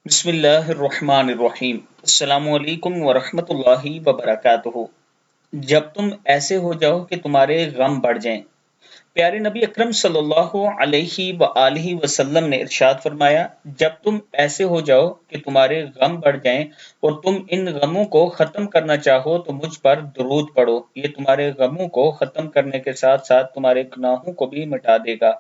بسم اللہ الرحمن الرحیم۔ السلام علیکم ورحمۃ اللہ وبرکاتہ۔ جب تم ایسے ہو جاؤ کہ تمہارے غم بڑھ جائیں۔ پیارے نبی اکرم صلی اللہ علیہ وآلہ وسلم نے ارشاد فرمایا، جب تم ایسے ہو جاؤ کہ تمہارے غم بڑھ جائیں اور تم ان غموں کو ختم کرنا چاہو تو مجھ پر درود پڑھو، یہ تمہارے غموں کو ختم کرنے کے ساتھ ساتھ تمہارے گناہوں کو بھی مٹا دے گا۔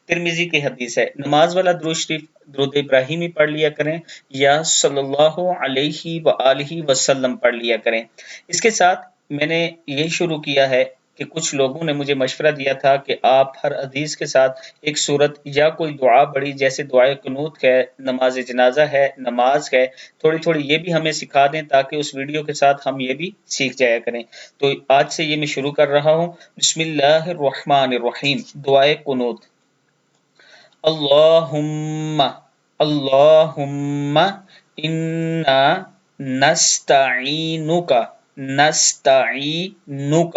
ترمذی کی حدیث ہے۔ نماز والا درود شریف درود ابراہیمی پڑھ لیا کریں یا صلی اللہ علیہ وآلہ وسلم پڑھ لیا کریں۔ اس کے ساتھ میں نے یہ شروع کیا ہے کہ کچھ لوگوں نے مجھے مشورہ دیا تھا کہ آپ ہر حدیث کے ساتھ ایک سورت یا کوئی دعا پڑھی، جیسے دعائے قنوت ہے، نماز جنازہ ہے، نماز ہے، تھوڑی تھوڑی یہ بھی ہمیں سکھا دیں تاکہ اس ویڈیو کے ساتھ ہم یہ بھی سیکھ جایا کریں۔ تو آج سے یہ میں شروع کر رہا ہوں۔ بسم اللہ الرحمن الرحیم، دعائے قنوت۔ اللہم اللہم انا نستعینک نستعینک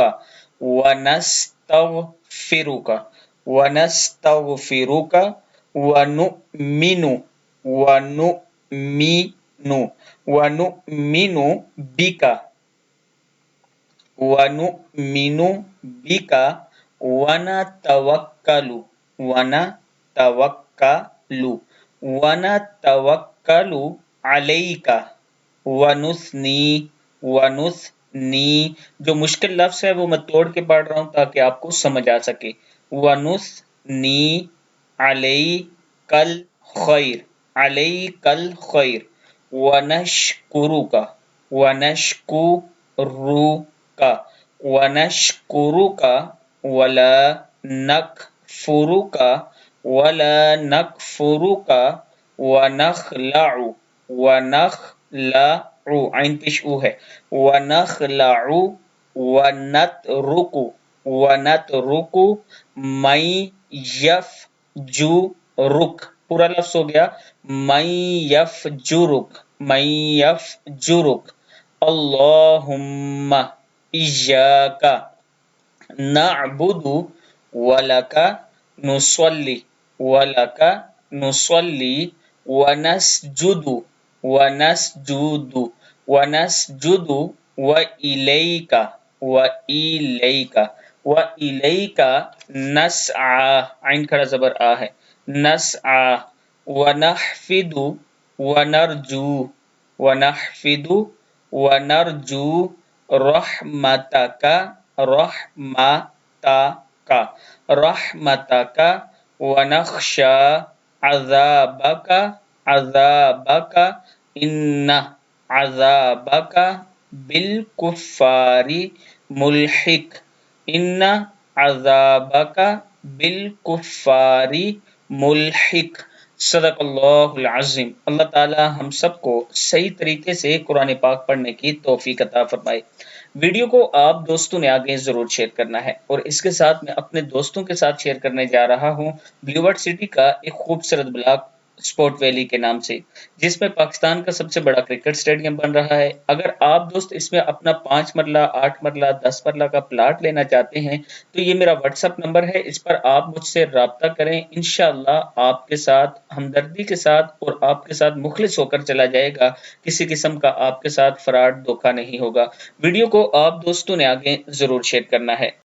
ونستغفرک ونستغفرک ونؤمن ونؤمن ونؤمن بک ونؤمن بک ونتوکل ونتوکل ونتوکل علیک ونثنی ونثنی، جو مشکل لفظ ہے وہ میں توڑ کے پڑھ رہا ہوں تاکہ آپ کو سمجھ آ سکے۔ ونثنی علیک الخیر علیک الخیر ونشکرک ونشکرک ونشکرک ولا نکفرک ولا نکفرک ونخلع ونخلع عین پیش او ہے ونخلع ونترک ونترک من یفجرک، پورا لفظ ہو گیا من یفجرک من یفجرک۔ اللہم ایاک نعبد ولک نصلی ولک نصلی ونسجد ونسجد ونسجد وإلیک وإلیک وإلیک نسعی، عین کھڑا زبر آ ہے، نسعی ونحفد ونرجو ونحفد ونرجو رحمتک رحمتک رحمتک ونخشى عذابک عذابک ان عذابک بالکفار ملحق ان عذابک بالکفار ملحق۔ صدق اللہ العظیم۔ اللہ تعالی ہم سب کو صحیح طریقے سے قرآن پاک پڑھنے کی توفیق عطا فرمائے۔ ویڈیو کو آپ دوستوں نے آگے ضرور شیئر کرنا ہے، اور اس کے ساتھ میں اپنے دوستوں کے ساتھ شیئر کرنے جا رہا ہوں بلیورڈ سٹی کا ایک خوبصورت بلاک سپورٹ ویلی کے نام سے، جس میں پاکستان کا سب سے بڑا کرکٹ سٹیڈیم بن رہا ہے۔ اگر آپ دوست اس میں اپنا 5 مرلہ 8 مرلہ 10 مرلہ کا پلاٹ لینا چاہتے ہیں تو یہ میرا واٹس ایپ نمبر ہے، اس پر آپ مجھ سے رابطہ کریں، انشاءاللہ آپ کے ساتھ ہمدردی کے ساتھ اور آپ کے ساتھ مخلص ہو کر چلا جائے گا، کسی قسم کا آپ کے ساتھ فراڈ دھوکہ نہیں ہوگا۔ ویڈیو کو آپ دوستوں نے آگے ضرور شیئر کرنا ہے۔